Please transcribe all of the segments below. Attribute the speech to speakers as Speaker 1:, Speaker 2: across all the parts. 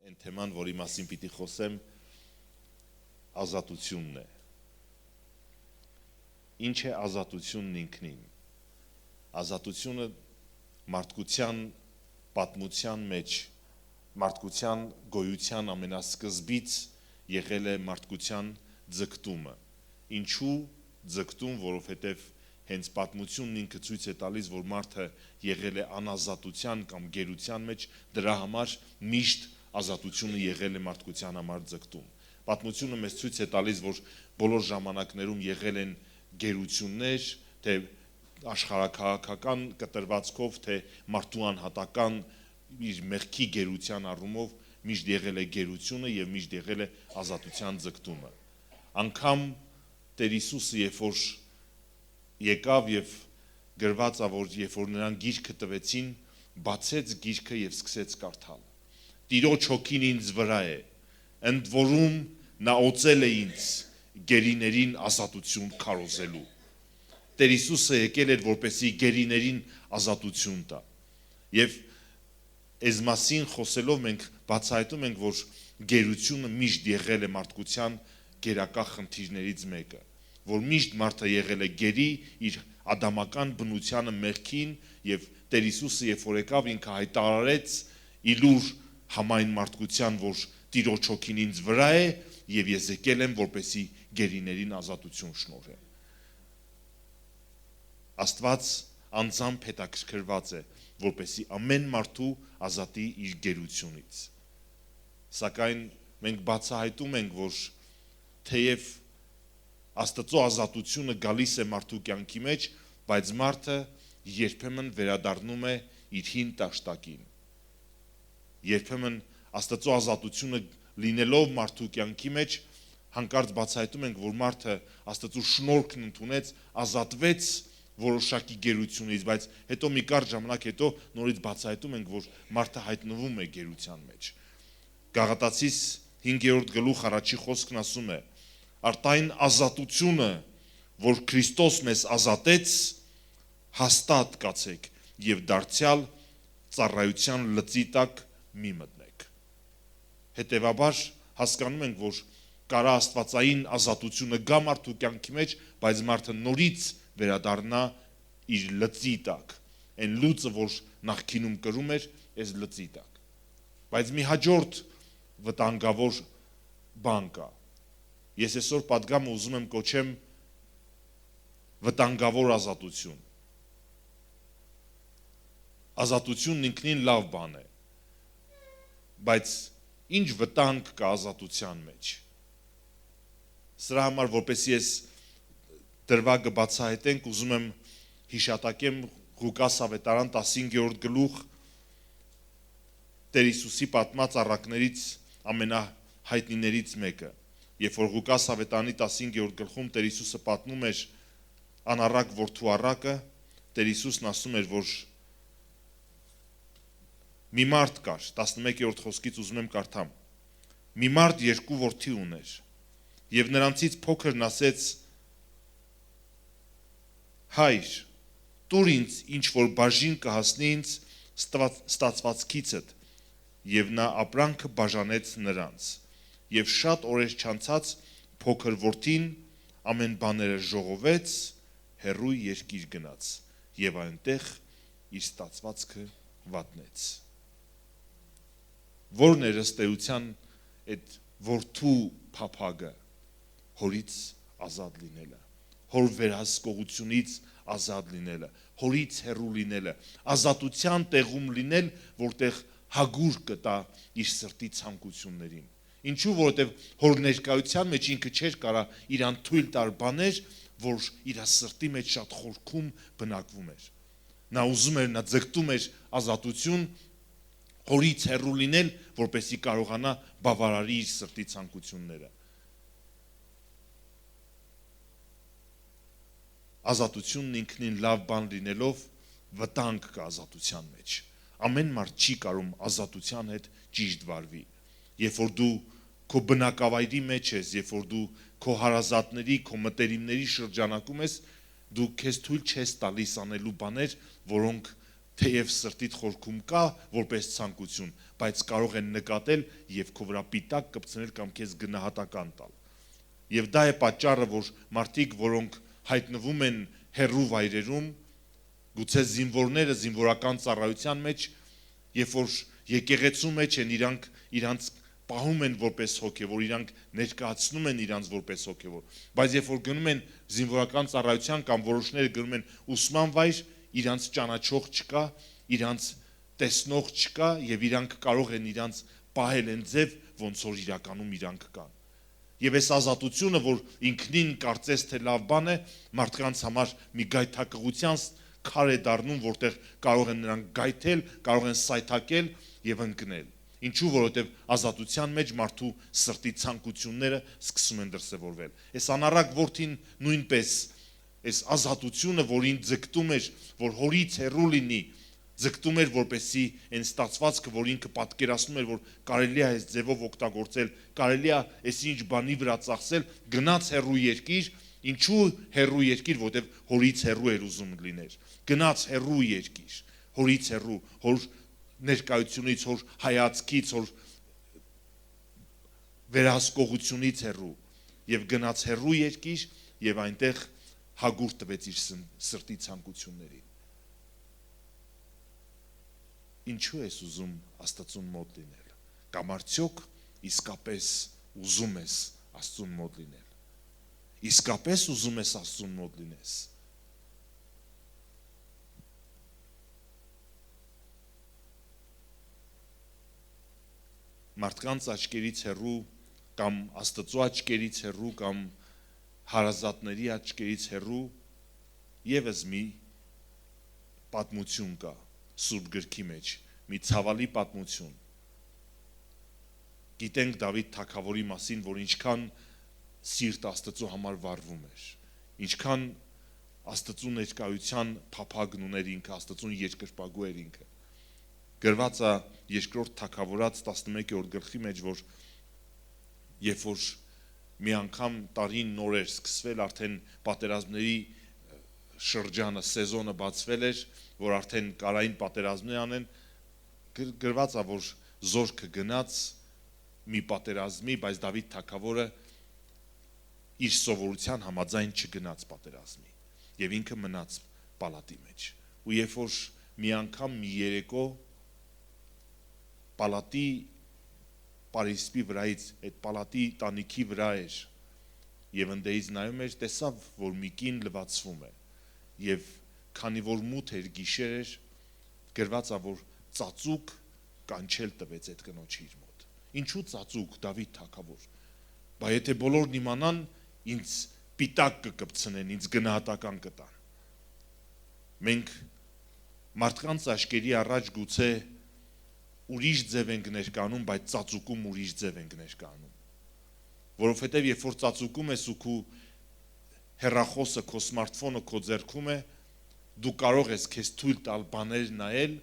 Speaker 1: Այն թեման, որի մասին պիտի խոսեմ, ազատությունն է։ Ինչ է ազատությունն ինքնին։ Ազատությունը մարդկության պատմության մեջ, մարդկության գոյության ամենասկզբից եղել է մարդկության ձգտումը։ Ինչու ձգտում, որովհետև հենց պատմությունն ինքը ցույց է տալիս, որ մարդը եղել է անազատության կամ գերության մեջ, դրա համար միշտ ազատությունը եղել է մարդկության համար ձգտում։ Պատմությունը մեզ ցույց է տալիս, որ բոլոր ժամանակներում եղել են գերություններ, թե աշխարհաքաղաքական կտրվածքով, թե մարդու անհատական իր մեղքի գերության առումով միշտ եղել է գերությունը եւ միշտ եղել է ազատության ձգտումը։ Անկամ Տեր Հիսուսը, երբ որ եկավ եւ գրված է, որ երբ որ նրան գիրքը տվեցին, բացեց գիրքը եւ սկսեց կարդալ։ Տիրոջ հոգին ինձ վրա է, ընդ որում նա օծել է ինձ գերիներին ազատություն քարոզելու։ Տեր Հիսուսը եկել էր, որպեսզի գերիներին ազատություն տա։ Եվ այս մասին խոսելով մենք բացահայտում ենք, որ գերությունը միշտ եղել է մարդկության գերակա խնդիրներից մեկը, որ միշտ մարդը եղել է գերի իր ադամական բնությանը մեղքին, եւ Տեր Հիսուսը երբ որ եկավ, ինքը հայտարարեց իլուր համայն մարդկության, որ Տիրոջ հոգին ինձ վրա է եւ ես եկել եմ, որպեսզի գերիներին ազատություն շնորհեմ։ Աստված անձամբ հետաքրքրված է, որպեսզի ամեն մարդու ազատի իր գերությունից։ Սակայն մենք բացահայտում ենք, որ թեև Աստծո ազատությունը գալիս է մարդու կյանքի մեջ, բայց մարդը երբեմն վերադառնում է իր հին տաշտակին։ Երբեմն Աստծո ազատությունը լինելով մարդու կյանքի մեջ, հանկարծ բացահայտում ենք, որ մարդը Աստծո շնորհքն ընդունեց, ազատվեց որոշակի գերությունից, բայց հետո մի կարճ ժամանակ հետո նորից բացահայտում ենք, որ մարդը հայտնվում է գերության մեջ։ Գաղատացիս 5-րդ գլուխ առաջի խոսքն ասում է. արտային ազատությունը, որ Քրիստոս մեզ ազատեց, հաստատ կացեք եւ դարձյալ ծառայության լծի տակ մի մտնեք։ Հետևաբար հասկանում ենք, որ կարա աստվածային ազատությունը գա մարդու կյանքի մեջ, բայց մարդը նորից վերադառնա իր լծի տակ, այն լուծը, որ նախկինում կրում էր, այս լծի տակ։ Բայց մի հաջորդ վտանգավոր բան կա։ Ես այսօր պատգամը ուզում եմ կոչեմ վտանգավոր ազատություն։ Ազատությունն ինքնին լավ բան է, բայց ինչ վտանգ կա ազատության մեջ։ Սրա համար, որպեսզի ես դրվագը բացահայտենք, ուզում եմ հիշատակեմ Ղուկաս ավետարան 15-րդ գլուխ Տեր Հիսուսի պատմած առակներից ամենահայտնիներից մեկը։ Երբ որ Ղուկաս ավետարանի 15-րդ գլխում Տեր Հիսուսը պատմում էր անառակ որդու առակը, Տեր Հիսուսն ասում էր, որ մի մարդ կար, 11-րդ խոսքից ուզում եմ կարդամ։ Մի մարդ երկու որդի ուներ, եւ նրանցից փոքրն ասեց. Հայր, տուր ինձ ինչ որ բաժին կհասնի ինձ ստացվածքիցդ, եւ նա ապրանքը բաժանեց նրանց։ Եվ շատ օրեր չանցած փոքր որդին ամեն բաները ժողովեց, հեռու երկիր գնաց եւ այնտեղ իր ստացվածքը վատնեց։ Որն էր ըստ էության այդ որդու փափագը, հորից ազատ լինելը, հոր վերահսկողությունից ազատ լինելը, հորից հեռու լինելը, ազատության տեղում լինել, որտեղ հագուր կտա իր սրտի ցանկություններին։ Ինչու, որովհետև հոր ներկայության մեջ ինքը չէր կարա իրան թույլ տար բաներ, որ իր սրտի մեջ շատ խորքում բնակվում էր։ Նա ուզում էր, նա ձգտում էր ազատություն, հորից հեռու լինել, որպեսզի կարողանա բավարարի իր սրտի ցանկությունները։ Ազատությունն ինքնին լավ բան լինելով վտանգ կա ազատության մեջ։ Ամեն մարդ չի կարող ազատության հետ ճիշտ վարվի։ Երբ որ դու քո բնակավայրի մեջ ես, երբ որ դու քո հարազատների, քո մտերիմների շրջանակում ես, դու քեզ թույլ չես տալիս անելու բաներ, որոնք թեև սրտիդ խորքում կա որպես ցանկություն, բայց կարող են նկատել եւ քո վրա պիտակ կպցնել կամ քեզ գնահատական տալ։ Եվ դա է պատճառը, որ մարդիկ, որոնք հայտնվում են հեռու վայրերում, գուցե զինվորները զինվորական ծառայության մեջ, երբ որ եկեղեցու մեջ են, իրանք պահում են որպես հոգևոր, իրանք ներկայացնում են իրանք որպես հոգևոր, բայց երբ որ գնում են զինվորական ծառայության կամ որոշները գնում են ուսման վայր, իրանք ճանաչող չկա, իրանք տեսնող չկա եւ իրանք կարող են իրանք պահել են ձև, ոնց որ իրականում իրանք կան։ Եվ այս ազատությունը, որ ինքնին կարծես թե լավ բան է, մարդկանց համար մի գայթակղության քար է դառնում, որտեղ կարող են նրանք գայթել, կարող են սայթակել եւ ընկնել։ Ինչու, որովհետեւ ազատության մեջ մարդու սրտի ցանկությունները սկսում են դրսևորվել։ Այս անառակ որդին նույնպես այս ազատությունը, որին ձգտում էր, որ հորից հեռու լինի, ձգտում էր, որպեսի այն ստացվածքը, որ ինքը պատկերացնում էր, որ կարելի է այս ձևով օգտագործել, կարելի է այս ինչ բանի վրա ծախսել, գնաց հեռու երկիր, ինչու հեռու երկիր, որտեղ հորից հեռու էր ուզում լիներ։ Գնաց հեռու երկիր, հորից հեռու, հոր ներկայությունից, հոր հայացքից, հոր վերահսկողությունից հեռու, եւ գնաց հեռու երկիր եւ այնտեղ հագուր տվեց իր սրտի ցանկություններին։ Ինչու ես ուզում Աստծուն մոտ լինել, կամ արդյոք իսկապես ուզում ես Աստծուն մոտ լինել, իսկապես ուզում ես Աստծուն մոտ լինես։ Մարդկանց աչքերից հեռու կամ Աստծո աչքերից հեռու կամ հարազատների աչքերից հեռու եւս մի պատմություն կա Սուրբ գրքի մեջ, մի ցավալի պատմություն։ Գիտենք Դավիթ թագավորի մասին, որ ինչքան սիրտ Աստծո համար վառվում էր, ինչքան Աստծո ներկայության փափագն ուներ ինքը, Աստծուն երկրպագու էր ինքը։ Գրված է երկրորդ թագավորաց 11-րդ գլխի մեջ, որ երբ որ մի անգամ տարին նոր էր սկսվել, արդեն պատերազմների շրջանը, սեզոնը բացվել էր, որ արդեն կարային պատերազմներ անեն, գրված է, որ զորքը գնաց մի պատերազմի, բայց Դավիթ թագավորը իր սովորության համաձայն չգնաց պատերազմի եւ ինքը մնաց պալատի մեջ։ Ու երբ որ մի անգամ մի երեկո պալատի Պարիսպի վրայից, այդ պալատի տանիքի վրա էր եւ ընդեից նայում էր, տեսավ, որ մի կին լվացվում է եւ քանի որ մութ էր, գիշեր էր, գրված է, որ ծածուկ կանչել տվեց այդ կնոջի իր մոտ։ Ինչու ծածուկ, Դավիթ թագավոր։ Բայց եթե բոլորն իմանան, ինձ պիտակ կկպցնեն, ինձ գնահատական կտան։ Մենք մարդկանց աչքերի առաջ գուցե ուրիշ ձև ենք ներկանում, բայց ծածուկում ուրիշ ձև ենք ներկանում։ Որովհետև երբ որ ծածուկում ես ու քո հեռախոսը, քո սմարթֆոնը քո ձեռքում է, դու կարող ես քեզ թույլ տալ բաներ նայել,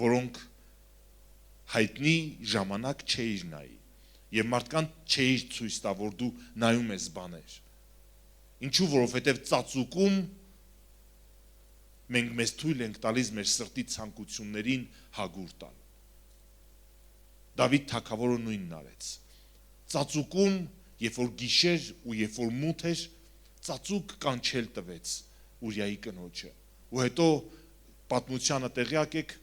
Speaker 1: որոնք հայտնի ժամանակ չէիր նայի։ Եվ մարդկանց չէիր ցույց տա, որ դու նայում ես բաներ։ Ինչու, որովհետև ծածուկում մենք մեզ թույլ ենք տալիս մեր սրտի ցանկություններին հագուր տալ։ Դավիթ թագավորը նույնն արեց։ Ծածուկում, երբ որ գիշեր ու երբ որ մութ էր, ծածուկ կանչել տվեց Ուրիայի կնոջը։ Ու հետո պատմությանը տեղյակ եք,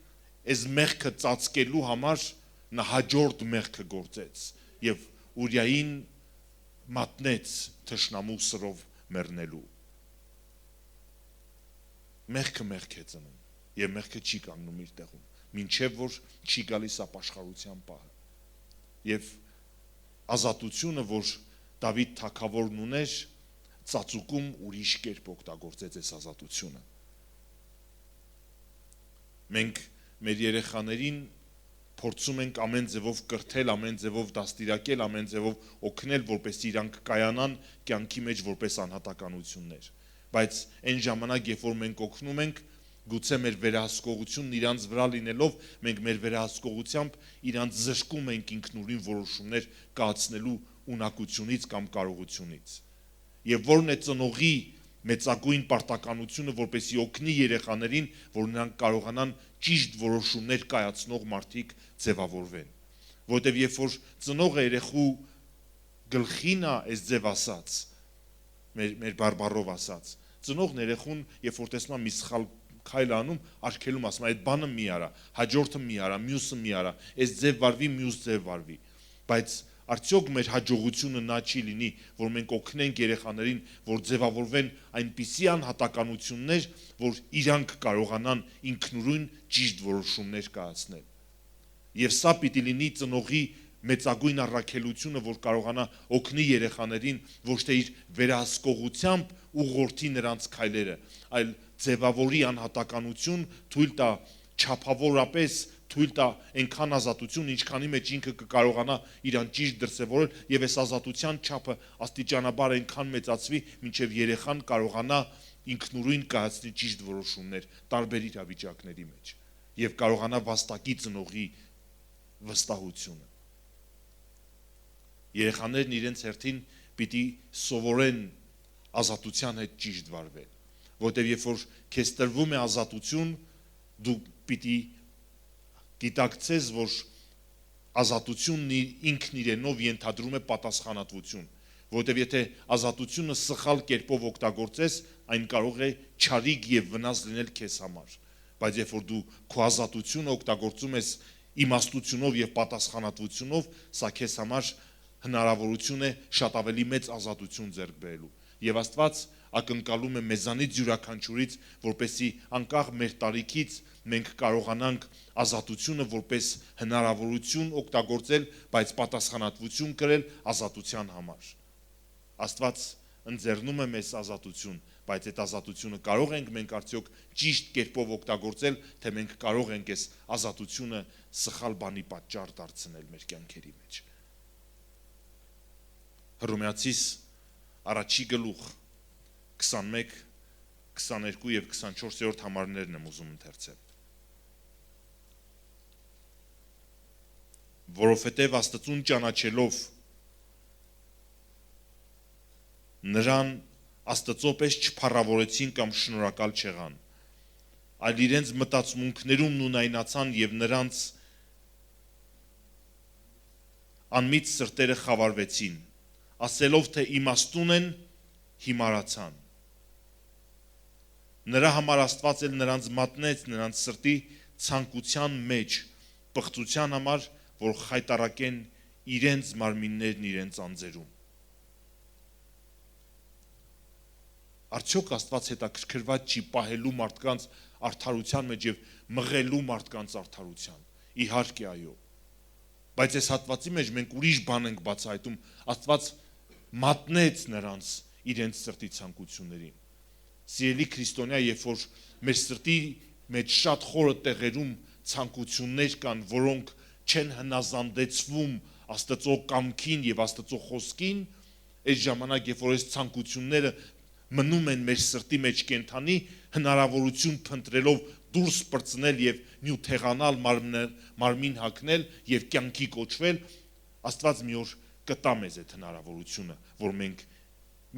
Speaker 1: այս մեղքը ծածկելու համար նա հաջորդ մեղքը գործեց եւ Ուրիային մատնեց թշնամու սրով մեռնելու։ Մեղքը մեղք է ծնում եւ մեղքը չի կանգնում իր տեղում, մինչեւ որ չի գալիս ապաշխարության պահը։ Եվ ազատությունը, որ Դավիթ թագավորն ուներ, ծածուկում ուրիշ կերպ օգտագործեց այս ազատությունը։ Մենք մեր երեխաներին փորձում ենք ամեն ձևով կրթել, ամեն ձևով դաստիարակել, ամեն ձևով օգնել, որպեսզի իրանք կայանան կյանքի մեջ որպես անհատականություններ։ Բայց այն ժամանակ, երբ որ մենք օգնում ենք, գուցե մեր վերահսկողությունն իրանց վրա լինելով, մենք մեր վերահսկողությամբ իրանց զսկում ենք ինքնուրույն որոշումներ կայացնելու ունակությունից կամ կարողությունից։ Եվ որն է ծնողի մեծագույն պարտականությունը, որպեսզի օգնի երեխաներին, որ նրանք կարողանան ճիշտ որոշումներ կայացնող մարդիկ ձևավորվեն։ Որտեւ երբ որ ծնողը երեխու գլխին է այս ձև ասած, մեր բարբառով ասած, ծնողն երեխուն, երբ որ տեսնում է մի սխալ քայլ անում, արգելում ասում, այդ բանը մի արա, հաջորդը մի արա, մյուսը մի արա, այս ձև վարվի, մյուս ձև վարվի։ Բայց արդյոք մեր հաջողությունը նա չի լինի, որ մենք օգնենք երեխաներին, որ ձևավորվեն այնպիսի անհատականություններ, որ իրանք կարողանան ինքնուրույն ճիշտ որոշումներ կայացնել։ Եվ սա պիտի լինի ծնողի մեծագույն առաքելությունը, որ կարողանա օգնի երեխաներին ոչ թե իր վերահսկողությամբ ուղղորդի նրանց քայլերը, այլ ձևավորի անհատականություն, թույլ տա չափավորապես թույլ տա այնքան ազատություն, ինչքանի մեջ ինքը կկարողանա իրան ճիշտ դրսևորել, եւ այս ազատության չափը աստիճանաբար այնքան մեծացվի, մինչեւ երեխան կարողանա ինքնուրույն կայացնել ճիշտ որոշումներ տարբեր իրավիճակների մեջ եւ կարողանա վաստակի ծնողի վստահությունը։ Երեխաներն իրենց հերթին պիտի սովորեն ազատության հետ ճիշտ վարվել, որտեղ երբ որ քեզ տրվում է ազատություն, դու պիտի գիտակցես, որ ազատությունն ինքն իրենով ենթադրում է պատասխանատվություն, որտեղ եթե ազատությունը սխալ կերպով օգտագործես, այն կարող է չարիք եւ վնաս լինել քեզ համար, բայց երբ որ դու քո ազատությունը օգտագործում ես իմաստությունով եւ պատասխանատվությունով, սա քեզ համար հնարավորություն է շատ ավելի մեծ ազատություն ձեռք բերելու։ Եվ Աստված ակնկալում է մեզանից յուրաքանչյուրից, որպեսզի անկախ մեր տարիքից մենք կարողանանք ազատությունը որպես հնարավորություն օգտագործել, բայց պատասխանատվություն կրել ազատության համար։ Աստված ընձեռնում է մեզ ազատություն, բայց այդ ազատությունը կարող ենք մենք արդյոք ճիշտ կերպով օգտագործել, թե մենք կարող ենք այս ազատությունը սխալ բանի պատճառ դարձնել մեր կյանքերի մեջ։ Հռոմեացիս առաջի գլուխ 21, 22 եւ 24-րդ համարներն եմ ուզում ընթերցել։ Որովհետև Աստծուն ճանաչելով նրան Աստծո պես չփառավորեցին կամ շնորհակալ չեղան, այլ իրենց մտածմունքներում նույնայնացան եւ նրանց անմիտ սրտերը խավարվեցին, ասելով թե իմաստուն են, հիմարացան։ Նրա համար Աստված էլ նրանց մատնեց նրանց սրտի ցանկության մեջ, պղծության համար, որ խայտարակեն իրենց մարմիններն իրենց անձերում։ Արդյոք Աստված հետաքրքրված չի պահելու մարդկանց արդարության մեջ եւ մղելու մարդկանց արդարության։ Իհարկե այո։ Բայց այս հատվածի մեջ մենք ուրիշ բան ենք բացահայտում։ Աստված մատնեց նրանց իրենց սրտի ցանկություններին։ Սիրելի քրիստոնյա, երբ որ մեր սրտի մեջ շատ խորը տեղերում ցանկություններ կան, որոնք չեն հնազանդեցվում Աստծո կամքին եւ Աստծո խոսքին, այս ժամանակ երբ որ այս ցանկությունները մնում են մեր սրտի մեջ կենթանի, հնարավորություն փնտրելով դուրս պրծնել եւ նյութեղանալ մարմին հագնել եւ կյանքի կոչվել, Աստված մի օր կտա մեզ այդ հնարավորությունը, որ մենք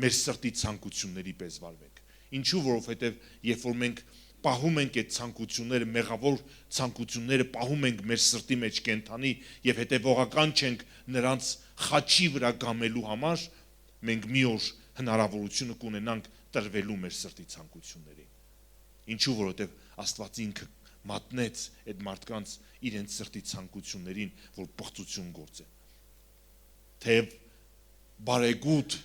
Speaker 1: մեր սրտի ցանկությունների պես վարվենք։ Ինչու, որովհետեւ երբ որ մենք պահում ենք այդ ցանկությունները, մեղավոր ցանկությունները պահում ենք մեր սրտի մեջ կենթանի եւ հետեւողական չենք նրանց խաչի վրա գամելու համար, մենք մի օր հնարավորությունը կունենանք տրվելու մեր սրտի ցանկություններին։ Ինչու, որովհետեւ Աստված ինքը մատնեց այդ մարդկանց իրենց սրտի ցանկություններին, որ պղծություն գործեն։ Թեև բարեգութ,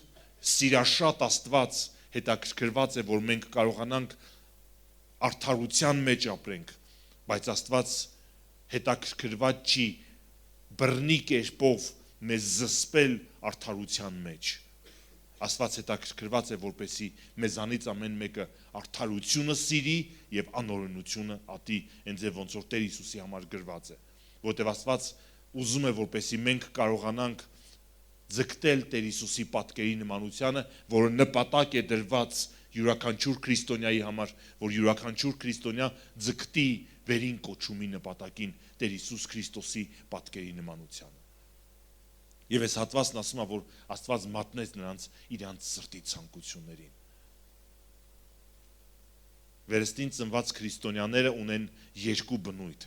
Speaker 1: սիրաշատ Աստված հետաքրքրված է, որ մենք կարողանանք արդարության մեջ ապրենք, բայց Աստված հետաքրքրված չի բռնի կերպով մեզ զսպել արդարության մեջ։ Աստված հետաքրքրված է, որպեսզի մեզանից ամեն մեկը արդարությունը սիրի եւ անօրենությունը ատի, այնձև ոնց որ Տեր Հիսուսի համար գրված է, որտեղ Աստված ուզում է, որպեսզի մենք կարողանանք ձգտել Տեր Հիսուսի պատկերի նմանությանը, որը նպատակ է դրված յուրաքանչյուր քրիստոնյայի համար, որ յուրաքանչյուր քրիստոնյա ձգտի վերին կոչումի նպատակին Տեր Հիսուս Քրիստոսի պատկերի նմանությանը։ Եվ այս հատվածն ասում է, որ Աստված մատնեց նրանց իրանց սրտի ցանկություններին։ վերստին ծնված քրիստոնյաները ունեն երկու բնույթ,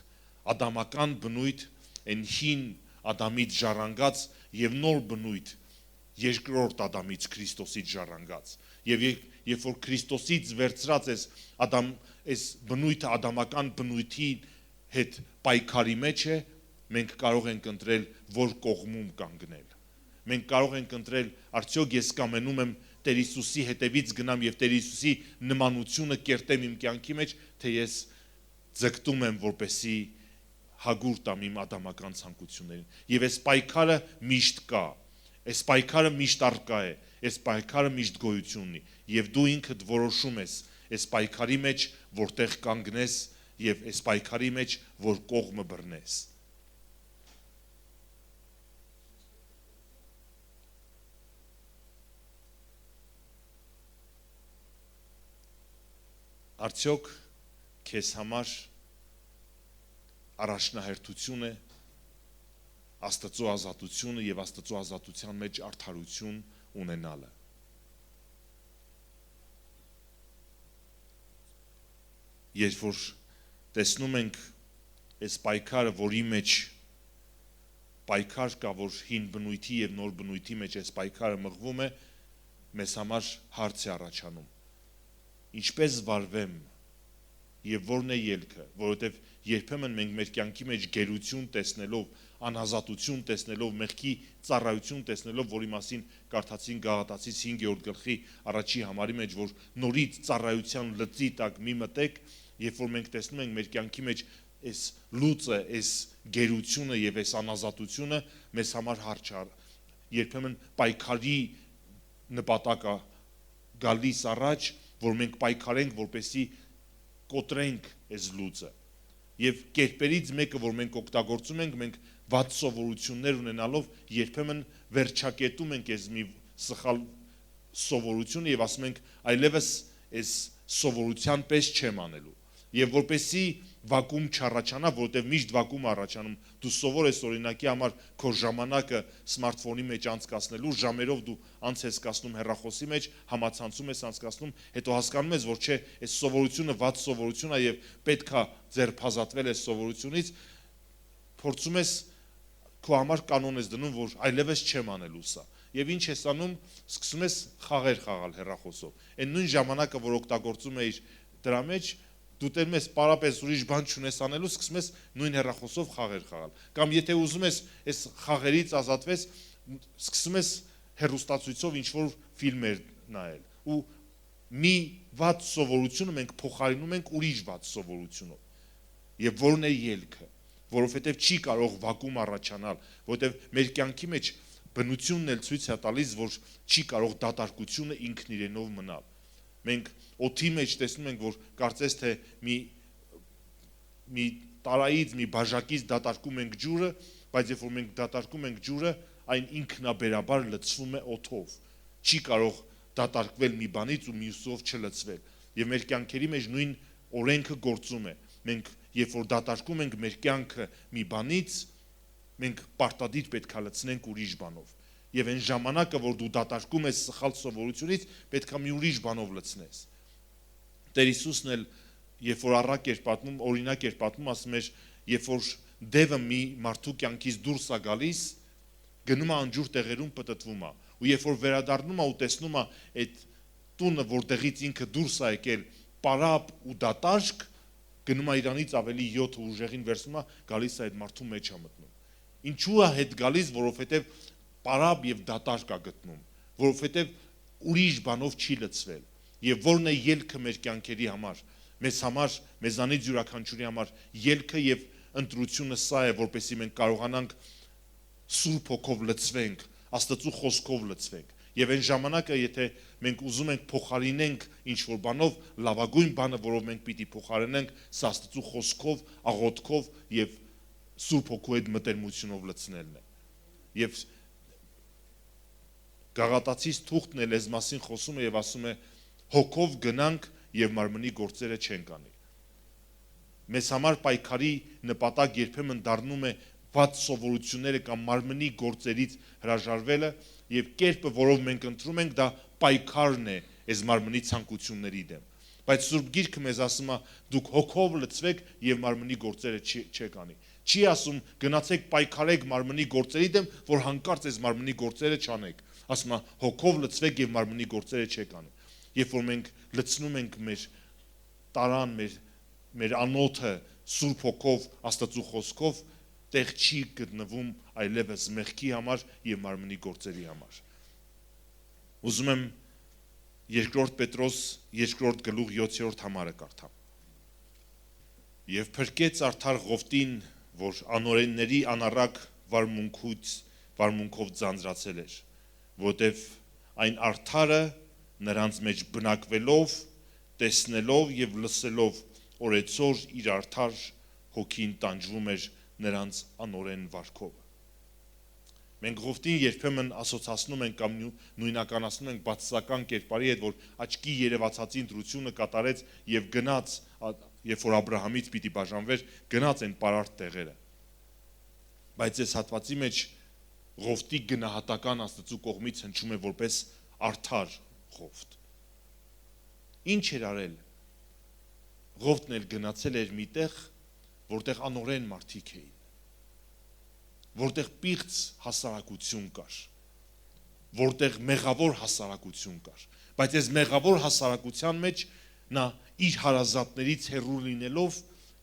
Speaker 1: ադամական բնույթ, այն հին Ադամից ժառանգած եւ նոր բնույթ, երկրորդ Ադամից Քրիստոսից ժառանգած։ Եվ երբ որ Քրիստոսից վերցրած այս բնույթը ադամական բնույթի հետ պայքարի մեջ է, մենք կարող ենք ընտրել որ կողմում կանգնել։ Մենք կարող ենք ընտրել արդյոք ես կամենում եմ Տեր Հիսուսի հետևից գնամ եւ Տեր Հիսուսի նմանությունը կերտեմ իմ կյանքի մեջ, թե ես ձգտում եմ որպեսի հագուր տամ իմ ադամական ցանկություններին։ Եվ այս պայքարը միշտ կա, այս պայքարը միշտ առկա է, այս պայքարը միշտ գոյություն ունի եւ դու ինքդ որոշում ես այս պայքարի մեջ որտեղ կանգնես եւ այս պայքարի մեջ որ կողմը բռնես։ Արդյոք քեզ համար առաջնահերթություն է Աստծո ազատությունը եւ Աստծո ազատության մեջ արդարություն ունենալը։ Երբ որ տեսնում ենք այս պայքարը, որի մեջ պայքար կա, որ հին բնույթի եւ նոր բնույթի մեջ այս պայքարը մղվում է, մեզ համար հարց է առաջանում։ Ինչպես վարվեմ եւ որն է ելքը, որովհետեւ երբեմն մենք մեր կյանքի մեջ գերություն տեսնելով, անազատություն տեսնելով, մեղքի ծառայություն տեսնելով, որի մասին կարդացին Գաղատացիս 5-րդ գլխի առաջի համարի մեջ, որ նորից ծառայության լծի տակ մի մտեք, երբ որ մենք տեսնում ենք մեր կյանքի մեջ այս լուծը, այս գերությունը եւ այս անազատությունը մեզ համար հարց է, երբեմն պայքարի նպատակը գալիս առաջ, որ մենք պայքարենք, որպեսի կոտրենք այս լուծը։ Եվ կերպերից մեկը, որ մենք օգտագործում ենք, մենք վատ սովորություններ ունենալով երբեմն վերջակետում ենք այս մի սխալ սովորությունը եւ ասում ենք այլևս այս սովորության պես չեմ անելու։ Եվ որպեսի վակուում չառաջանա, որովհետև միշտ վակուում առաջանում, դու սովոր ես օրինակի համար քո ժամանակը սմարթֆոնի մեջ անցկացնելու, ժամերով դու անց ես կացնում հեռախոսի մեջ, համացանցում ես անցկացնում, հետո հասկանում ես, որ չէ, այս սովորությունը վատ սովորություն է եւ պետքա ձերբազատվել այս սովորությունից, փորձում ես քո համար կանոն ես դնում, որ այլևս չեմ անելու սա։ Եվ ինչ ես անում, սկսում ես խաղեր խաղալ հեռախոսով։ Այն նույն ժամանակը, որ օգտագործում ես դրա մեջ, դու տերում ես պարապես ուրիշ բան չունես անելու, սկսում ես նույն հեռախոսով խաղեր խաղալ։ Կամ եթե ուզում ես այս խաղերից ազատվես, սկսում ես հեռուստացույցով ինչ-որ ֆիլմեր նայել։ Ու մի վատ սովորությունը մենք փոխարինում ենք ուրիշ վատ սովորությունով։ Եվ որն է ելքը, որովհետև չի կարող վակուում առաջանալ, որովհետև մեր կյանքի մեջ բնությունն էլ ցույց է տալիս, որ չի կարող դատարկությունը ինքն իրենով մնալ։ Մենք օդի մեջ տեսնում ենք, որ կարծես թե մի տարայից, մի բաժակից դատարկում ենք ջուրը, բայց երբ որ մենք դատարկում ենք ջուրը, այն ինքնաբերաբար լցվում է օդով։ Չի կարող դատարկվել մի բանից ու մյուսով չլցվել։ Եվ մեր կյանքերի մեջ նույն օրենքը գործում է։ Մենք երբ որ դատարկում ենք մեր կյանքը մի բանից, մենք պարտադիր պետք է լցնենք ուրիշ բանով։ Եվ այն ժամանակը, որ դու դատարկում ես սխալ սովորությունից, պետք է մի ուրիշ բանով լցնես։ Տեր Հիսուսն էլ, երբ որ առակ էր պատմում, օրինակ էր պատմում, ասում էր, երբ որ դևը մի մարդու կյանքից դուրս է գալիս, գնում է անջուր տեղերում պտտվում է, ու երբ որ վերադառնում է ու տեսնում է այդ տունը, որտեղից ինքը դուրս է եկել, պարապ ու դատաշք, գնում է իրանից ավելի 7 ուժեղին վերցնում է, գալիս է այդ մարդու մեջ է մտնում։ Ինչու է հետ գալիս, որովհետև պարապ եւ դատաշք է գտնում, որովհետև ուրիշ բանով չի լցվել։ Եվ որն է ելքը մեր կյանքերի համար, մեզ համար, մեզանից յուրաքանչյուրի համար ելքը եւ ընտրությունը սա է, որպեսզի մենք կարողանանք Սուրբ Հոգով լցվենք, Աստծո խոսքով լցվենք։ Եվ այն ժամանակը, եթե մենք ուզում ենք փոխարինենք ինչ-որ բանով, լավագույն բանը, որով մենք պիտի փոխարինենք, սա Աստծո խոսքով, աղոթքով եւ Սուրբ Հոգու հետ մտերմությունով լցնելն է։ Եվ Գաղատացիս թուղթն էլ այս մասին խոսում է եւ ասում է. հոգով գնանք եւ մարմնի գործերը չենք անի։ Մեզ համար պայքարի նպատակ երբեմն դառնում է վատ սովորությունները կամ մարմնի գործերից հրաժարվելը եւ կերպը, որով մենք ընտրում ենք, դա պայքարն է այս մարմնի ցանկությունների դեմ։ Բայց Սուրբ Գիրքը մեզ ասում է դուք հոգով լցվեք եւ մարմնի գործերը չեք անի։ Չի ասում գնացեք պայքարեք մարմնի գործերի դեմ, որ հանկարծ այս մարմնի գործերը չանեք։ Ասում է հոգով լցվեք եւ մարմնի գործերը չեք անի։ Երբ որ մենք լցնում ենք մեր տարան, մեր անոթը Սուրբ Հոգով, Աստծո խոսքով, տեղ չի գտնվում այլևս մեղքի համար եւ մարմնի գործերի համար։ Ուզում եմ 2 Պետրոս 2 գլուխ 7-րդ համարը կարդամ։ Եվ փրկեց արդար Ղովտին, որ անօրենների անառակ վարմունքով ձանձրացել էր, որտեվ այն արդարը նրանց մեջ բնակվելով, տեսնելով եւ լսելով օրեցօր իր արդար հոգին տանջվում էր նրանց անօրեն վարքով։ Մենք Ղովտին երբեմն ասոցացնում ենք կամ նույնականացնում ենք բացասական կերպարի հետ, որ աչքի երևացածի ընտրությունը կատարեց եւ գնաց, երբ որ Աբրահամից պիտի բաժանվեր, գնաց այն պարարտ տեղերը։ Բայց այս հատվածի մեջ Ղովտի գնահատական Աստծո կողմից հնչում է որպես արդար Ղովտ։ Ինչ էր արել։ Ղովտն էլ գնացել էր միտեղ, որտեղ անօրեն մարդիկ էին, որտեղ պիղծ հասարակություն կար, որտեղ մեղավոր հասարակություն կար, բայց այս մեղավոր հասարակության մեջ նա իր հարազատներից հեռու լինելով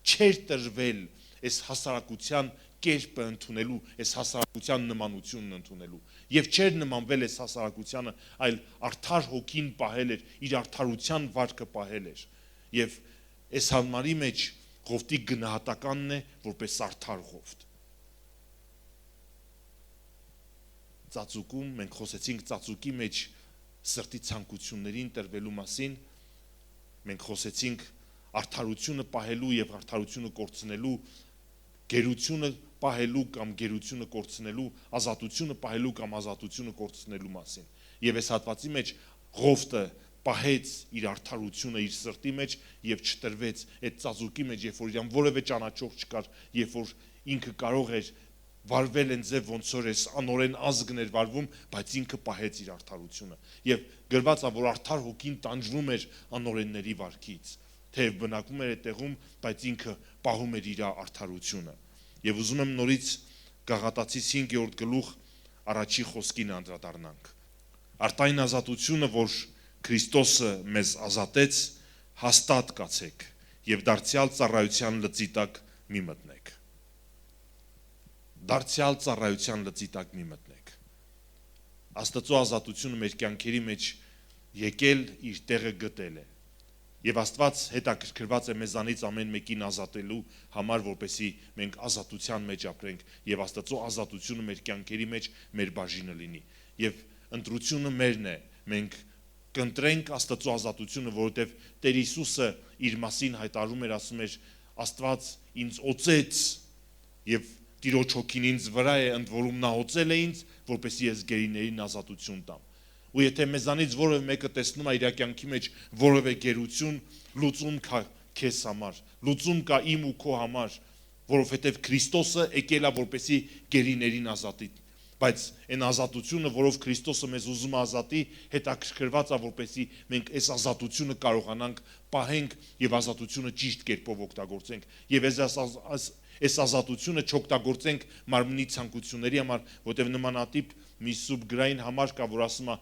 Speaker 1: չէր տրվել այս հասարակության կերպը ընդունելու, այս հասարակության նմանությունն ընդունելու եւ չէր նմանվել այս հասարակությանը, այլ արդար հոգին պահել էր, իր արդարության վարքը պահել էր եւ այս համարի մեջ Ղովտի գնահատականն է որպես արդար Ղովտ։ Ծածուկում մենք խոսեցինք ծածուկի մեջ սրտի ցանկություններին տրվելու մասին, մենք խոսեցինք արդարությունը պահելու եւ արդարությունը կորցնելու, գերությունը պահելու կամ գերությունը կորցնելու, ազատությունը պահելու կամ ազատությունը կորցնելու մասին։ Եվ այս հատվածի մեջ Ղովտը պահեց իր արդարությունը իր սրտի մեջ եւ չտրվեց այդ ծածուկի մեջ, երբ որ իրան որևէ ճանաչող չկար, երբ որ ինքը կարող էր վարվել են ձև ոնց որ այս անօրեն ազգն էր վարվում, բայց ինքը պահեց իր արդարությունը։ Եվ գրված է, որ արդար հոգին տանջվում էր անօրենների վարքից, թեև բնակվում էր այդտեղում, բայց ինքը պահում էր իր արդարությունը։ Եվ ուզում եմ նորից Գաղատացիս 5-րդ գլուխ առաջի խոսքին անդրադառնանք։ Արտային ազատությունը, որ Քրիստոսը մեզ ազատեց, հաստատ կացեք եւ դարձյալ ծառայության լծի տակ մի մտնեք։ Դարձյալ ծառայության լծի տակ մի մտնեք։ Աստծո ազատությունը մեր կյանքերի մեջ եկել իր տեղը գտել է։ Եվ Աստված հետաքրքրված է մեզանից ամեն մեկին ազատելու համար, որպեսզի մենք ազատության մեջ ապրենք եւ Աստծո ազատությունը մեր կյանքերի մեջ մեր բաժինը լինի։ Եվ ընտրությունը մերն է։ Մենք կընտրենք Աստծո ազատությունը, որովհետև Տեր Հիսուսը իր մասին հայտարարում էր, ասում էր. Աստված ինձ օծեց եւ Տիրոջ հոգին ինձ վրա է, ընդ որում նա օծել է ինձ, որպեսզի ես գերիներին ազատություն տամ։ Ու եթե մեզանից որևէ մեկը տեսնում է իր կյանքի մեջ որևէ գերություն, լուծում կա քեզ համար, լուծում կա իմ ու քո համար, որովհետև Քրիստոսը եկել է որպեսզի գերիներին ազատի։ Բայց այն ազատությունը, որով Քրիստոսը մեզ ուզում է ազատի, հետաքրքրված է, որպեսզի մենք այս ազատությունը կարողանանք պահենք եւ ազատությունը ճիշտ կերպով օգտագործենք եւ այս ազատությունը չօգտագործենք մարմնի ցանկությունների համար, որտեղ նմանատիպ մի սուբգրային համար կա, որ ասում է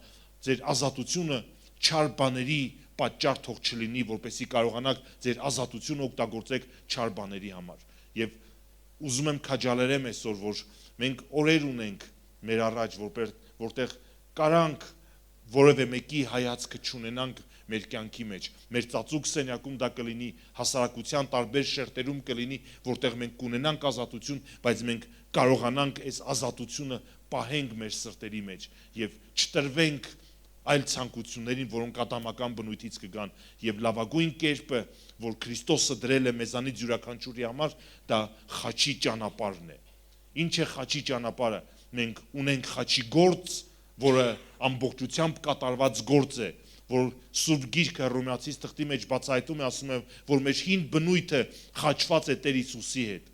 Speaker 1: ձեր ազատությունը չար բաների պատճառ թող չլինի, որպեսզի կարողանաք ձեր ազատությունը օգտագործեք չար բաների համար։ Եվ ուզում եմ քաջալերեմ այսօր, որ մենք օրեր ունենք մեր առաջ, որտեղ կարանք որևէ մեկի հայացքը չունենանք մեր կյանքի մեջ, մեր ծածուկ սենյակում դա կլինի, հասարակության տարբեր շերտերում կլինի, որտեղ մենք կունենանք ազատություն, բայց մենք կարողանանք այս ազատությունը պահենք մեր սրտերի մեջ եւ չտրվենք այլ ցանկություններին, որոնք ատամական բնույթից կգան, եւ լավագույն կերպը, որ Քրիստոսը դրել է մեզանից յուրաքանչյուրի համար, դա խաչի ճանապարհն է։ Ինչ է խաչի ճանապարհը։ Մենք ունենք խաչի գործ, որը ամբողջությամբ կատարված գործ է, որ Սուրբ Գիրքը Հռոմեացիս թղթի մեջ բացահայտում է, ասում է, որ մեր հին բնույթը խաչված է Տեր Հիսուսի հետ,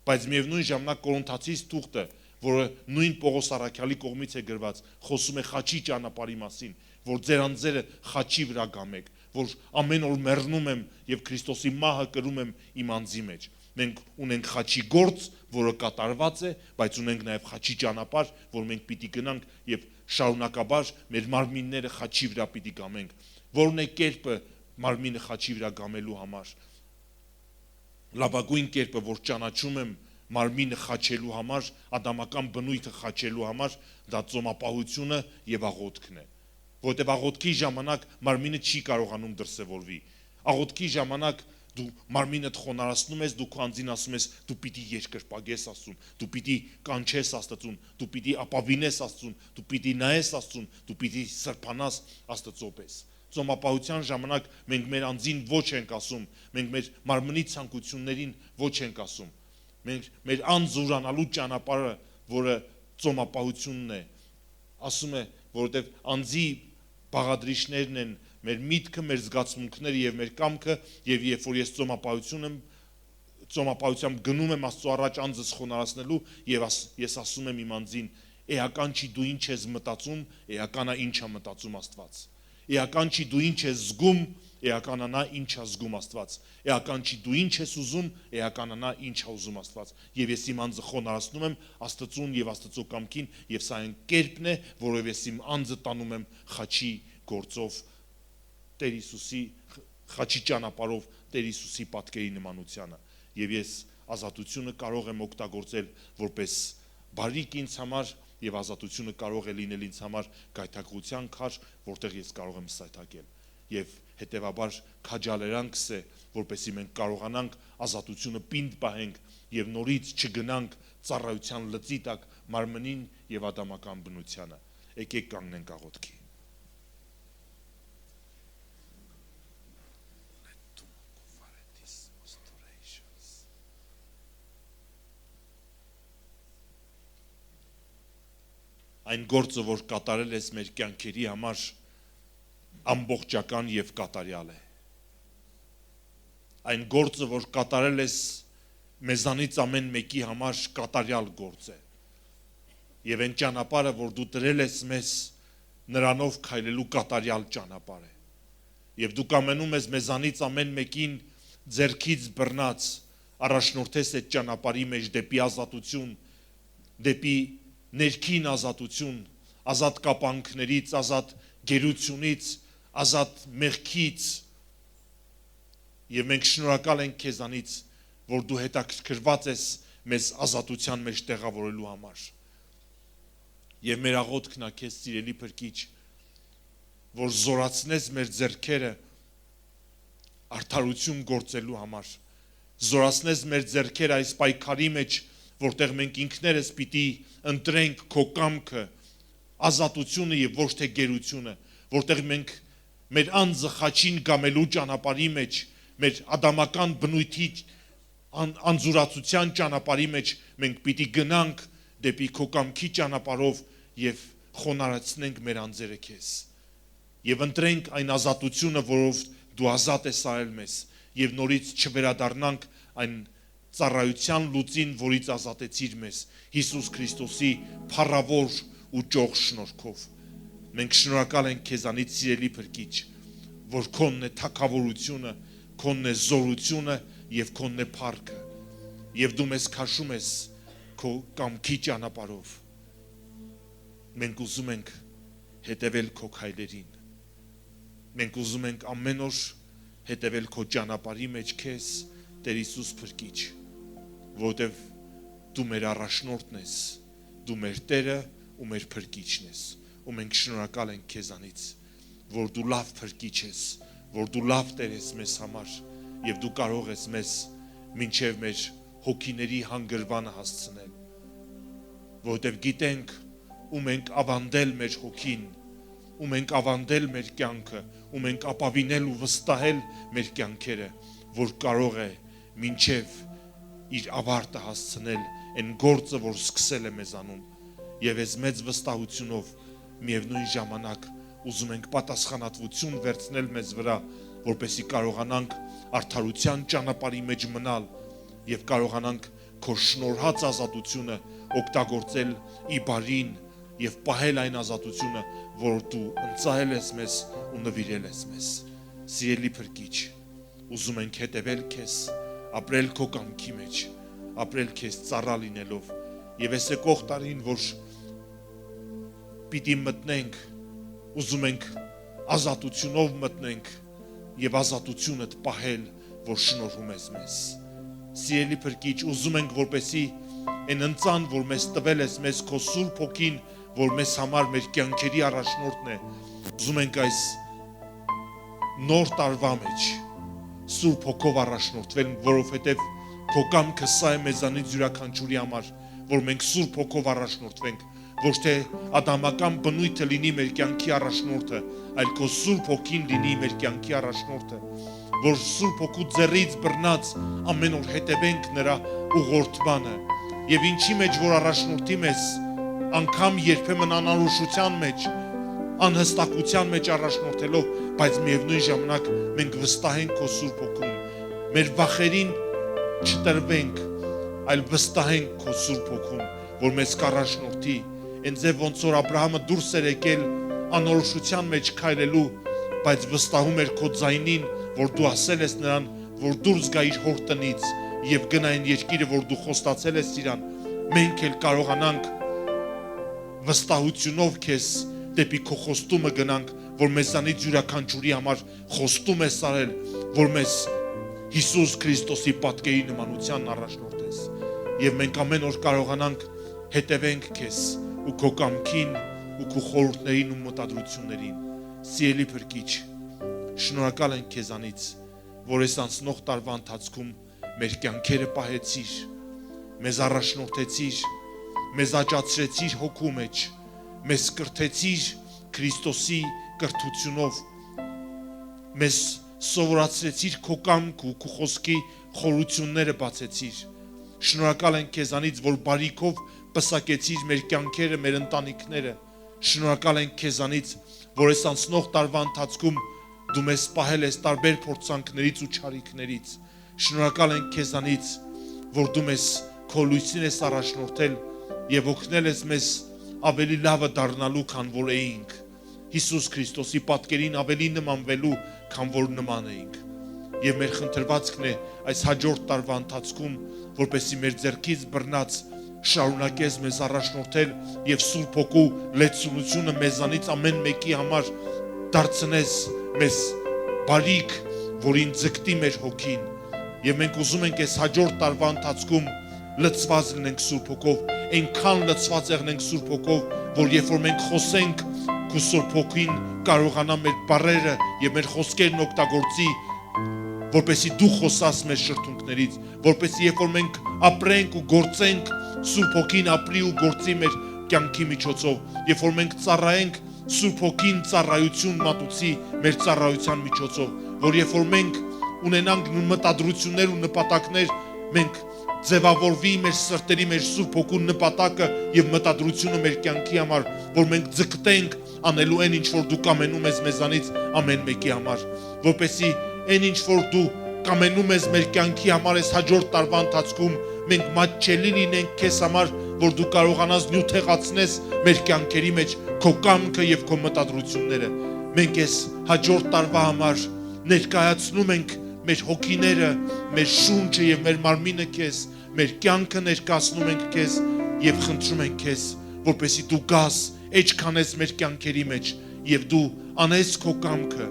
Speaker 1: բայց միևնույն ժամանակ Կորինթացիս թուղթը, որը նույն Պողոս առաքյալի կողմից է գրված, խոսում է խաչի ճանապարհի մասին, որ ձեր անձերը խաչի վրա գամեք, որ ամեն օր մեռնում եմ եւ Քրիստոսի մահը կրում եմ իմ անձի մեջ։ Մենք ունենք խաչի գործ, որը կատարված է, բայց ունենք նաեւ խաչի ճանապարհ, որ մենք պիտի գնանք եւ շարունակաբար մեր մարմինները խաչի վրա պիտի գամենք։ Որն է կերպը մարմինը խաչի վրա գամելու համար։ Լավագույն կերպը, որ ճանաչում եմ մարմինը խաչելու համար, ադամական բնույթը խաչելու համար, դա ծոմապահությունը եւ աղոթքն է։ Որտեւ աղոթքի ժամանակ մարմինը չի կարողանում դրսևորվի։ Աղոթքի ժամանակ դու մարմինդ խոնարհացնում ես, դու քո անձին ասում ես, դու պիտի երկրպագես Աստծուն, դու պիտի կանչես Աստծուն, դու պիտի ապավինես Աստծուն, դու պիտի նայես Աստծուն, դու պիտի սրբանաս Աստծո պես։ Ծոմապահության ժամանակ մենք մեր անձին ոչ ենք ասում, մենք մեր մարմնի ցանկություններին ոչ ենք ասում։ Մենք մեր անձ ուրանալու ճանապարհը, որը ծոմապահությունն է, ասում է, որովհետև անձի բաղադրիչներն են մեր միտքը, մեր զգացմունքները եւ մեր կամքը, եւ երբ որ ես ծոմապահությամբ գնում եմ Աստծո առաջ անձս խոնարհացնելու եւ ես ասում եմ իմ անձին, էական չի դու ինչ ես մտածում, էականա ինչ է մտածում Աստված։ Էական չի դու ինչ ես զգում, էականա նա ինչ է զգում Աստված։ Էական չի դու ինչ ես ուզում, էականա նա ինչ է ուզում Աստված։ Եվ ես իմ անձը խոնարհացնում եմ Աստծուն եւ Աստծո կամքին, եւ սա այն կերպն է, որով ես իմ անձը տանում եմ խաչի գործով Տեր Հիսուսի խաչի ճանապարհով Տեր Հիսուսի պատկերի նմանությանը։ Եվ ես ազատությունը կարող եմ օգտագործել որպես բարիք ինձ համար եւ ազատությունը կարող է լինել ինձ համար գայթակղության քար, որտեղ ես կարող եմ սայթակել։ Եվ հետեւաբար քաջալերանքս է, որպեսզի մենք կարողանանք ազատությունը պինդ պահենք եւ նորից չգնանք ծառայության լծի տակ մարմնին եւ ադամական բնությանը։ Եկեք կանգնենք աղոթքի։ Այն գործը, որ կատարել ես մեր կյանքերի համար, ամբողջական եւ կատարյալ է։ Այն գործը, որ կատարել ես մեզանից ամեն մեկի համար, կատարյալ գործ է։ Եվ այն ճանապարհը, որ դու տրել ես մեզ, նրանով քայլելու կատարյալ ճանապարհ է։ Եվ դու կամենում ես մեզանից ամեն մեկին ձեռքից բռնած առաջնորդես այդ ճանապարհի մեջ դեպի ազատություն, դեպի ներքին ազատություն, ազատ կապանքներից, ազատ գերությունից, ազատ մեղքից, եւ մենք շնորհակալ ենք քեզանից, որ դու հետաքրքրված ես մեզ ազատության մեջ տեղավորելու համար։ Եվ մեր աղոթքն է քեզ սիրելի Փրկիչ, որ զորացնես մեր ձեռքերը արդարություն գործելու համար, զորացնես մեր ձեռքերը այս պայքարի մեջ, որտեղ մենք ինքներս պիտի ընտրենք քո կամքը, ազատությունը եւ ոչ թե գերությունը, որտեղ մենք մեր անձը խաչին գամելու ճանապարհի մեջ, մեր ադամական բնույթի անզորացության ճանապարհի մեջ մենք պիտի գնանք դեպի քո կամքի ճանապարհով եւ խոնարհացնենք մեր անձերը քեզ եւ ընտրենք այն ազատությունը, որով դու ազատ ես արել մեզ եւ նորից չվերադառնանք այն ծառայության լուծին, որից ազատեցիր մեզ Հիսուս Քրիստոսի փառավոր ու ճոխ շնորհքով։ Մենք շնորհակալ ենք քեզանից սիրելի Փրկիչ, որ քոնն է թագավորությունը, քոնն է զորությունը եւ քոնն է փառքը։ Եվ դու մեզ քաշում ես քո կամքի ճանապարհով։ Մենք ուզում ենք հետևել քո քայլերին։ Մենք ուզում ենք ամեն օր հետևել քո ճանապարհի մեջ քեզ, Տեր Հիսուս Փրկիչ, որովհետև դու մեր առաջնորդն ես, դու մեր Տերը ու մեր Փրկիչն ես, ու մենք շնորհակալ ենք քեզանից, որ դու լավ Փրկիչ ես, որ դու լավ Տեր ես մեզ համար, եւ դու կարող ես մեզ մինչև մեր հոգիների հանգրվանը հասցնել, որովհետև գիտենք ում ենք ավանդել մեր հոգին, ում ենք ավանդել մեր կյանքը, ում ենք ապավինել ու վստահել մեր կյանքերը, որ կարող է մինչև իր ավարտը հասցնել այն գործը, որ սկսել է մեզանում, եւ այս մեծ վստահությունով միևնույն ժամանակ ուզում ենք պատասխանատվություն վերցնել մեզ վրա, որպեսզի կարողանանք արդարության ճանապարհի մեջ մնալ եւ կարողանանք քո շնորհած ազատությունը օգտագործել ի բարին եւ պահել այն ազատությունը, որ դու ընծայել ես մեզ ու նվիրել ես մեզ։ Սիրելի փրկիչ, ուզում ենք հետևել քեզ, ապրել քո կամքի մեջ, ապրել քեզ ծառա լինելով, եւ այս եկող տարին, որ պիտի մտնենք, ուզում ենք ազատությունով մտնենք եւ ազատությունդ պահել, որ շնորհում ես մեզ։ Սիրելի փրկիչ, ուզում ենք, որպեսի այն ընծան, որ մեզ տվել ես, մեզ քո Սուրբ Հոգին, որ մեզ համար մեր կյանքերի առաջնորդն է, ուզում ենք այս նոր տարվա մեջ Սուրբ Հոգով առաջնորդվել, որովհետև քո կամքը սա է մեզանից յուրաքանչյուրի համար, որ մենք Սուրբ Հոգով առաջնորդվենք, ոչ թե ադամական բնույթը լինի մեր կյանքի առաջնորդը, այլ քո Սուրբ Հոգին լինի մեր կյանքի առաջնորդը, որ Սուրբ Հոգու ձեռից բռնած ամեն օր հետևենք նրա ուղղորդմանը, եւ ինչի մեջ որ առաջնորդի մեզ, անգամ երբեմն անորոշության մեջ, անհստակության մեջ առաջնորդելով, բայց միևնույն ժամանակ մենք վստահենք քո Սուրբ Հոգուն, մեր վախերին չտրվենք, այլ վստահենք քո Սուրբ Հոգուն, որ մեզ կառաջնորդի, այն ձև ոնց որ Աբրահամը դուրս էր եկել անորոշության մեջ քայլելու, բայց վստահում էր քո ձայնին, որ դու ասել ես նրան, որ դուրս գա իր հոր տնից եւ գնա այն երկիրը, որ դու խոստացել ես իրան, մենք էլ կարողանանք վստահությունով քեզ դեպի քո խոստումը գնանք, որ մեզանից յուրաքանչյուրի համար խոստում ես արել, որ մեզ Հիսուս Քրիստոսի պատկերի նմանության առաջնորդես, եւ մենք ամեն օր կարողանանք հետևենք քեզ ու քո կամքին ու քո խորհուրդներին ու մտադրություններին։ Սիրելի փրկիչ, շնորհակալ ենք քեզանից, որ այս անցնող տարվա ընթացքում մեր կյանքերը պահեցիր, մեզ առաջնորդեցիր, մեզ աճացրեցիր հոգու մեջ, մեզ կրթեցիր Քրիստոսի կրթությունով, մեզ սովորացրեցիր քո կամքը ու քո խոսքի խորությունները բացեցիր։ Շնորհակալ ենք քեզանից, որ բարիքով պսակեցիր մեր կյանքերը, մեր ընտանիքները։ Շնորհակալ ենք քեզանից, որ այս անցնող տարվա ընթացքում դու մեզ պահել ես տարբեր փորձանքներից ու չարիքներից։ Շնորհակալ ենք քեզանից, որ դու մեզ քո լույսին ես առաջնորդել եւ օգնել ես մեզ ավելի լավը դառնալու, քան որ էինք, Հիսուս Քրիստոսի պատկերին ավելի նմանվելու, քան որ նման էինք։ Եվ մեր խնդրվածքն է այս հաջորդ տարվա ընթացքում, որպեսզի մեր ձեռքից բռնած շարունակես մեզ առաջնորդել եւ Սուրբ Հոգու լեցունությունը մեզանից ամեն մեկի համար դարձնես մեզ բարիք, որին ձգտի մեր հոգին։ Եվ մենք ուզում ենք այս հաջորդ տարվա ընթացքում լցված լինենք Սուրբ Հոգով, այնքան լցված եղնենք Սուրբ Հոգով, որ երբ որ մենք խոսենք, քո Սուրբ Հոգին կարողանա մեր բառերը եւ մեր խոսքերն օգտագործի, որպեսզի դու խոսաս մեր շրթունքներից, որպեսզի երբ որ մենք ապրենք ու գործենք, Սուրբ Հոգին ապրի ու գործի մեր կյանքի միջոցով, երբ որ մենք ծառայենք, Սուրբ Հոգին ծառայություն մատուցի մեր ծառայության միջոցով, որ երբ որ մենք ունենանք մտադրություններ ու նպատակներ, մենք ձևավորվի մեր սրտերի մեր Սուրբ Հոգու նպատակը եւ մտադրությունը մեր կյանքի համար, որ մենք ձգտենք անելու այն ինչ որ դու կամենում ես մեզանից ամեն մեկի համար, որպեսզի այն ինչ որ դու կամենում ես մեր կյանքի համար այս հաջորդ տարվա ընթացքում մենք մատչելի լինենք քեզ համար, որ դու կարողանաս նյութեղացնես մեր կյանքերի մեջ քո կամքը եւ քո մտադրությունները։ Մենք այս հաջորդ տարվա համար ներկայացնում ենք մեր հոգիները, մեր շունչը եւ մեր մարմինը քեզ, մեր կյանքը ներկայացնում ենք քեզ եւ խնդրում ենք քեզ, որպեսզի դու գաս, էջքանես մեր կյանքերի մեջ եւ դու անես քո կամքը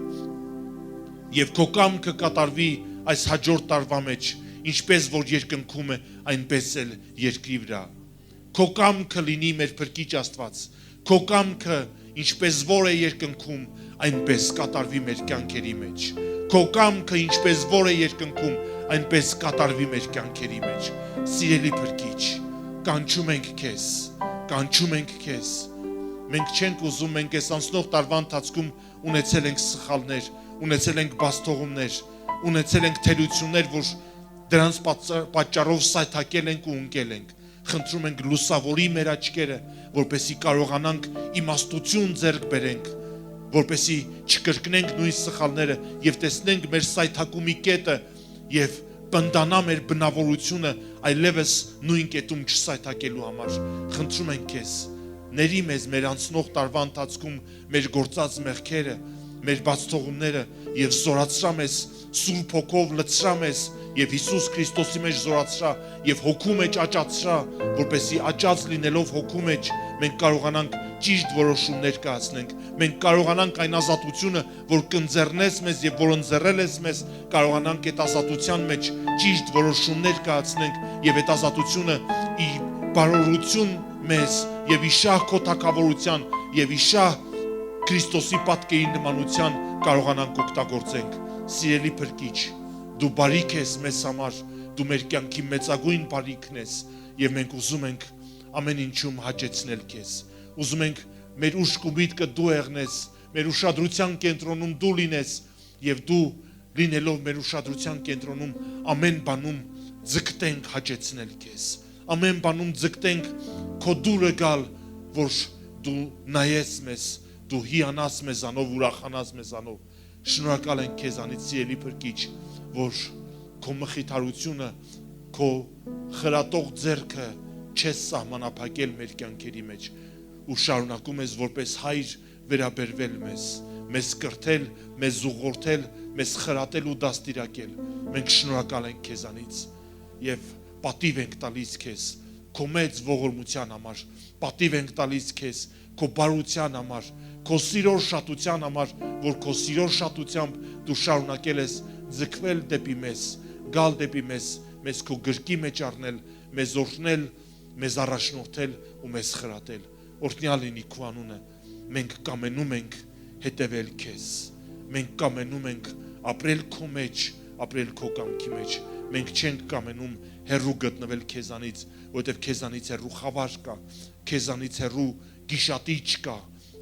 Speaker 1: եւ քո կամքը կատարվի այս հաջորդ տարվա մեջ, ինչպես որ երկնքում է, այնպես էլ երկրի վրա։ Քո կամքը լինի մեր Փրկիչ Աստված, քո կամքը ինչպես որ է երկնքում, այնպես կատարվի մեր կյանքերի մեջ։ Քո կամքը ինչպես որ է երկնքում, այնպես կատարվի մեր կյանքերի մեջ։ Սիրելի Փրկիչ, կանչում ենք քեզ, կանչում ենք քեզ։ Մենք չենք ուզում, մենք այս անցնող տարվա ընթացքում ունեցել ենք սխալներ, ունեցել ենք բաստողումներ, ունեցել ենք թերություններ, որ դրանց պատճառով սայթակել ենք ու ընկել ենք։ Խնդրում ենք լուսավորի մեր աչքերը, որպեսզի կարողանանք իմաստություն ձեռք բերենք, որպեսզի չկրկնենք նույն սխալները եւ տեսնենք մեր սայթակումի կետը եւ պնդանա մեր բնավորությունը այլևս նույն կետում չսայթակելու համար։ Խնդրում ենք քեզ, ների մեզ մեր անցնող տարվա ընթացքում մեր գործած մեղքերը, մեր բացթողումները եւ զորացրա մեզ Սուրբ Հոգով լցրա մեզ եւ Հիսուս Քրիստոսի մեջ զորացրա եւ հոգու մեջ աճացրա, որպեսզի աճած լինելով հոգու մեջ մենք կարողանանք ճիշտ որոշումներ կայացնենք, մենք կարողանանք այն ազատությունը, որ կընձեռնես մեզ եւ որ ընձեռել ես մեզ, կարողանանք այդ ազատության մեջ ճիշտ որոշումներ կայացնենք եւ այդ ազատությունը ի բարօրություն մեզ եւ ի շահ քո թագավորության եւ ի շահ Քրիստոսի պատկերի նմանության կարողանանք օգտագործենք։ Սիրելի փրկիչ, դու բարիք ես մեզ համար, դու մեր կյանքի մեծագույն բարիքն ես եւ մենք ուզում ենք ամեն ինչում հաճեցնել քեզ։ Ուզում ենք մեր ուշք ու միտքը դու եղնես, մեր ուշադրության կենտրոնում դու լինես եւ դու լինելով մեր ուշադրության կենտրոնում ամեն բանում ձգտենք հաճեցնել քեզ։ Ամեն բանում ձգտենք քո դուրը գալ, որ դու նայես մեզ, դու հիանաս մեզանով, ուրախանաս մեզանով։ Շնորհակալ ենք քեզանից, սիրելի փրկիչ, որ քո մխիթարությունը, քո խրատող ձեռքը չես սահմանափակել մեր կյանքերի մեջ ու շարունակում ես որպես հայր վերաբերվել մեզ կրթել, մեզ ուղղորդել, մեզ խրատել ու դաստիարակել։ Մենք շնորհակալ ենք քեզանից եւ պատիվ ենք տալիս քեզ քո մեծ ողորմության համար, պատիվ ենք տալիս քեզ քո բարության համար, քո սիրո շատության համար, որ քո սիրո շատությամբ դու շարունակել ես ձգվել դեպի մեզ, գալ դեպի մեզ քո գրկի մեջ առնել, մեզ օրհնել, մեզ առաջնորդել ու մեզ խրատել։ Օրհնյալ լինի քո անունը։ Մենք կամենում ենք հետևել քեզ։ Մենք կամենում ենք ապրել քո մեջ, ապրել քո կամքի մեջ։ Մենք չենք կամենում հեռու գտնվել քեզանից, որովհետև քեզանից հեռու խավար կա, քեզանից հեռու գիշատիչ կա,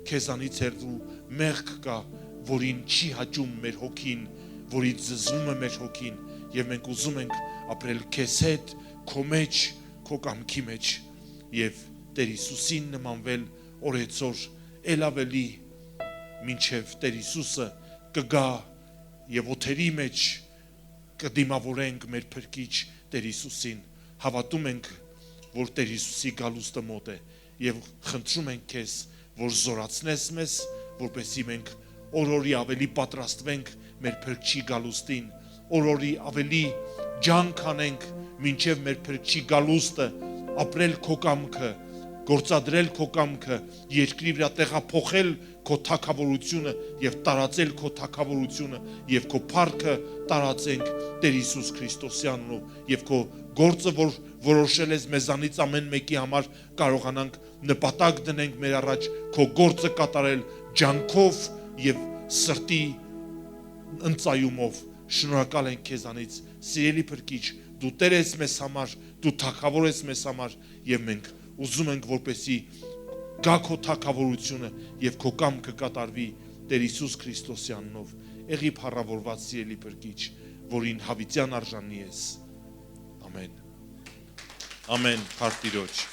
Speaker 1: քեզանից հեռու մեղք կա, որին չի հաճում մեր հոգին, որից զզվում է մեր հոգին, եւ մենք ուզում ենք ապրել քեզ հետ, քո մեջ, քո կամքի մեջ եւ Տեր Հիսուսին նմանվել օրեցօր ել ավելի, մինչև Տեր Հիսուսը կգա եւ օթերի մեջ կդիմավորենք մեր փրկիչ Տեր Հիսուսին։ Հավատում ենք, որ Տեր Հիսուսի գալուստը մոտ է եւ խնդրում ենք քեզ, որ զորացնես մեզ, որպեսզի մենք օր-օրի ավելի պատրաստվենք մեր փրկչի գալուստին, օր-օրի ավելի ջանք անենք մինչև մեր փրկչի գալուստը, ապրել քո կամքը, գործադրել քո կամքը, երկրի վրա տեղափոխել քո թագավորությունը եւ տարածել քո թագավորությունը եւ քո փառքը տարածենք Տեր Հիսուս Քրիստոսի անունով եւ քո գործը, որ որոշել ես մեզանից ամեն մեկի համար, կարողանանք նպատակ դնենք մեր առաջ քո գործը կատարել ջանքով եւ սրտի ընծայումով։ Շնորհակալ ենք քեզանից, սիրելի փրկիչ, դու Տեր ես մեզ համար, դու թագավոր ես մեզ համար եւ մենք ուզում ենք, որպեսզի գա քո թագավորությունը եւ քո կամքը կատարվի Տեր Հիսուս Քրիստոսի անունով։ Եղի փառավորված սիրելի փրկիչ, որին հավիտյան արժանի ես։ Ամեն։ Ամեն, փառք Տիրոջ։